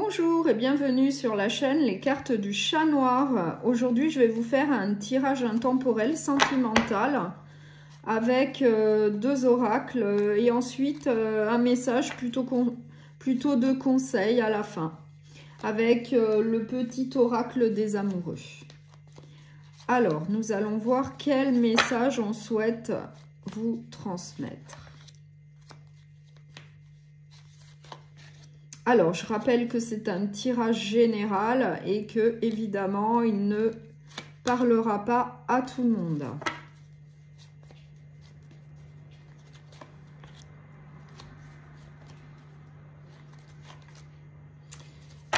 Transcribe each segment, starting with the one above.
Bonjour et bienvenue sur la chaîne Les Cartes du Chat Noir. Aujourd'hui, je vais vous faire un tirage intemporel sentimental avec deux oracles et ensuite un message plutôt de conseil à la fin avec le petit oracle des amoureux. Alors, nous allons voir quel message on souhaite vous transmettre. Alors, je rappelle que c'est un tirage général et que, évidemment, il ne parlera pas à tout le monde.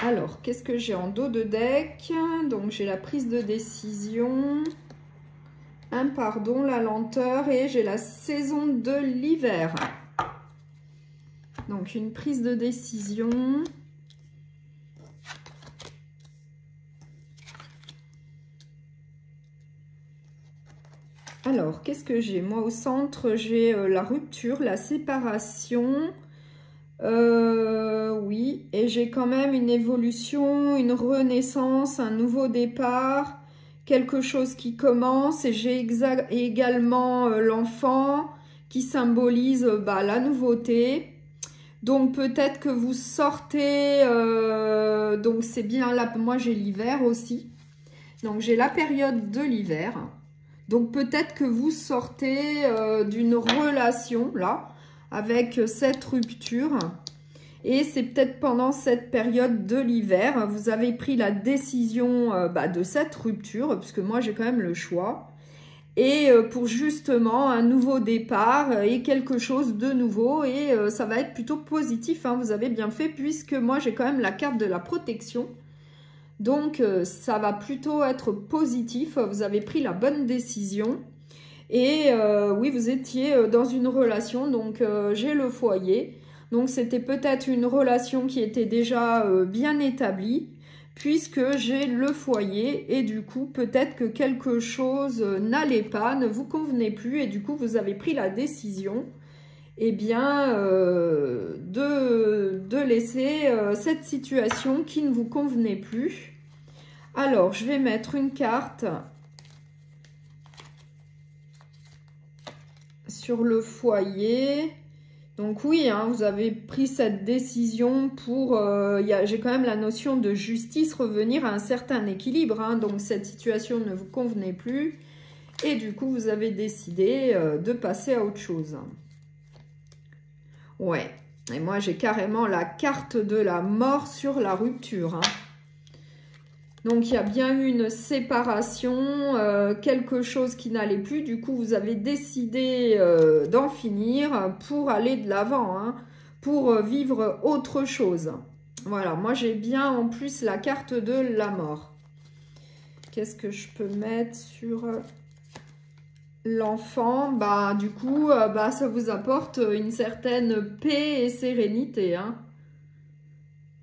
Alors, qu'est-ce que j'ai en dos de deck? Donc, j'ai la prise de décision, un pardon, la lenteur et j'ai la saison de l'hiver. Donc, une prise de décision. Alors, qu'est-ce que j'ai? Moi, au centre, j'ai la rupture, la séparation. Oui, et j'ai quand même une évolution, une renaissance, un nouveau départ, quelque chose qui commence. Et j'ai également l'enfant qui symbolise la nouveauté. Donc peut-être que vous sortez, donc c'est bien là, moi j'ai l'hiver aussi, donc j'ai la période de l'hiver, donc peut-être que vous sortez d'une relation là, avec cette rupture, et c'est peut-être pendant cette période de l'hiver, vous avez pris la décision de cette rupture, puisque moi j'ai quand même le choix. Et pour justement un nouveau départ et quelque chose de nouveau. Et ça va être plutôt positif, hein, vous avez bien fait, puisque moi j'ai quand même la carte de la protection. Donc ça va plutôt être positif, vous avez pris la bonne décision. Et oui, vous étiez dans une relation, donc j'ai le foyer. Donc c'était peut-être une relation qui était déjà bien établie, puisque j'ai le foyer et du coup peut-être que quelque chose n'allait pas, ne vous convenait plus et du coup vous avez pris la décision de laisser cette situation qui ne vous convenait plus. Alors je vais mettre une carte sur le foyer. Donc oui, hein, vous avez pris cette décision pour... j'ai quand même la notion de justice, revenir à un certain équilibre. Hein, donc cette situation ne vous convenait plus. Et du coup, vous avez décidé de passer à autre chose. Ouais. Et moi, j'ai carrément la carte de la mort sur la rupture. Hein. Donc, il y a bien eu une séparation, quelque chose qui n'allait plus. Du coup, vous avez décidé d'en finir pour aller de l'avant, hein, pour vivre autre chose. Voilà, moi, j'ai bien en plus la carte de la mort. Qu'est-ce que je peux mettre sur l'enfant? Du coup, ça vous apporte une certaine paix et sérénité, hein.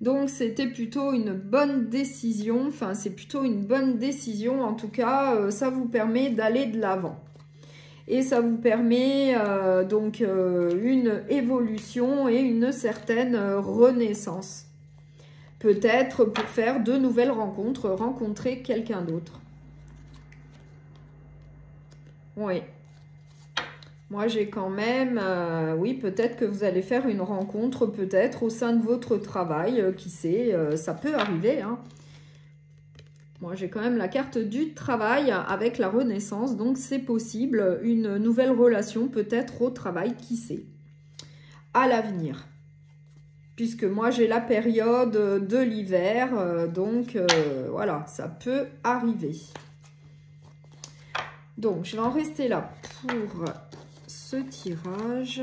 Donc, c'était plutôt une bonne décision. Enfin, c'est plutôt une bonne décision. En tout cas, ça vous permet d'aller de l'avant. Et ça vous permet donc une évolution et une certaine renaissance. Peut-être pour faire de nouvelles rencontres, rencontrer quelqu'un d'autre. Oui. Moi, j'ai quand même, oui, peut-être que vous allez faire une rencontre, peut-être au sein de votre travail, qui sait, ça peut arriver. Hein. Moi, j'ai quand même la carte du travail avec la renaissance, donc c'est possible, une nouvelle relation peut-être au travail, qui sait, à l'avenir. Puisque moi, j'ai la période de l'hiver, donc voilà, ça peut arriver. Donc, je vais en rester là pour ce tirage.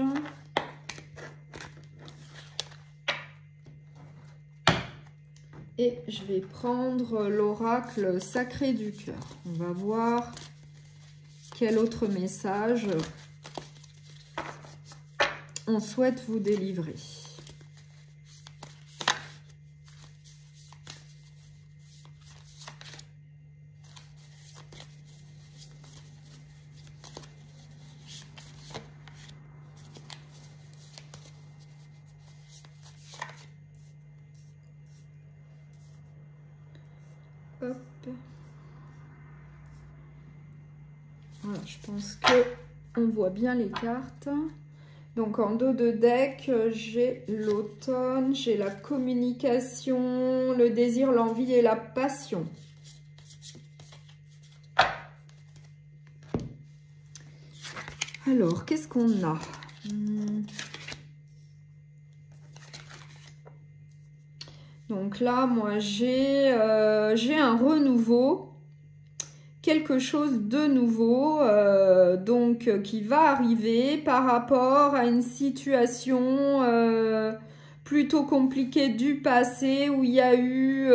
Et je vais prendre l'oracle sacré du cœur. On va voir quel autre message on souhaite vous délivrer. Hop. Voilà, je pense que on voit bien les cartes. Donc en dos de deck, j'ai l'automne, j'ai la communication, le désir, l'envie et la passion. Alors, qu'est-ce qu'on a? Donc là, moi, j'ai un renouveau, quelque chose de nouveau, donc qui va arriver par rapport à une situation plutôt compliquée du passé où il y a eu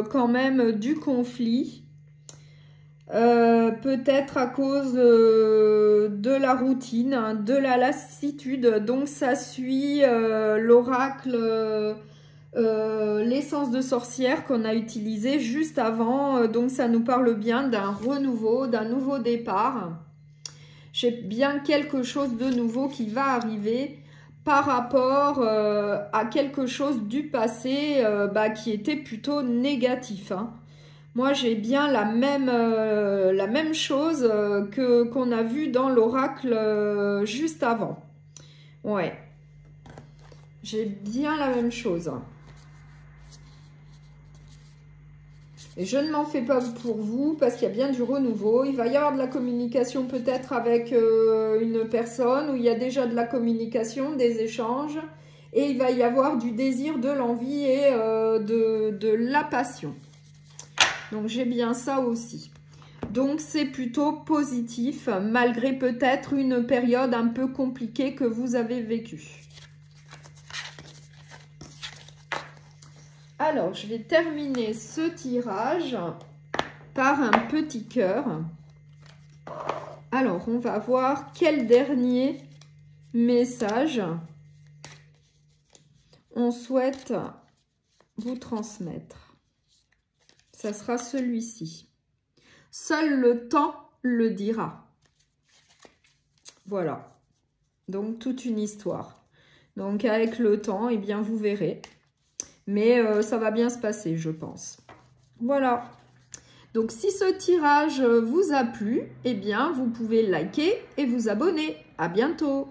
quand même du conflit. Peut-être à cause de la routine, hein, de la lassitude. Donc ça suit l'oracle, l'essence de sorcière qu'on a utilisé juste avant. Donc ça nous parle bien d'un renouveau, d'un nouveau départ. J'ai bien quelque chose de nouveau qui va arriver par rapport à quelque chose du passé qui était plutôt négatif, hein. Moi, j'ai bien la même chose qu'on a vu dans l'oracle juste avant. Ouais. J'ai bien la même chose. Et je ne m'en fais pas pour vous parce qu'il y a bien du renouveau. Il va y avoir de la communication peut-être avec une personne où il y a déjà de la communication, des échanges. Et il va y avoir du désir, de l'envie et de la passion. Donc, j'ai bien ça aussi. Donc, c'est plutôt positif, malgré peut-être une période un peu compliquée que vous avez vécue. Alors, je vais terminer ce tirage par un petit cœur. Alors, on va voir quel dernier message on souhaite vous transmettre. Ça sera celui-ci. Seul le temps le dira. Voilà. Donc, toute une histoire. Donc, avec le temps, eh bien, vous verrez. Mais ça va bien se passer, je pense. Voilà. Donc, si ce tirage vous a plu, eh bien, vous pouvez liker et vous abonner. À bientôt.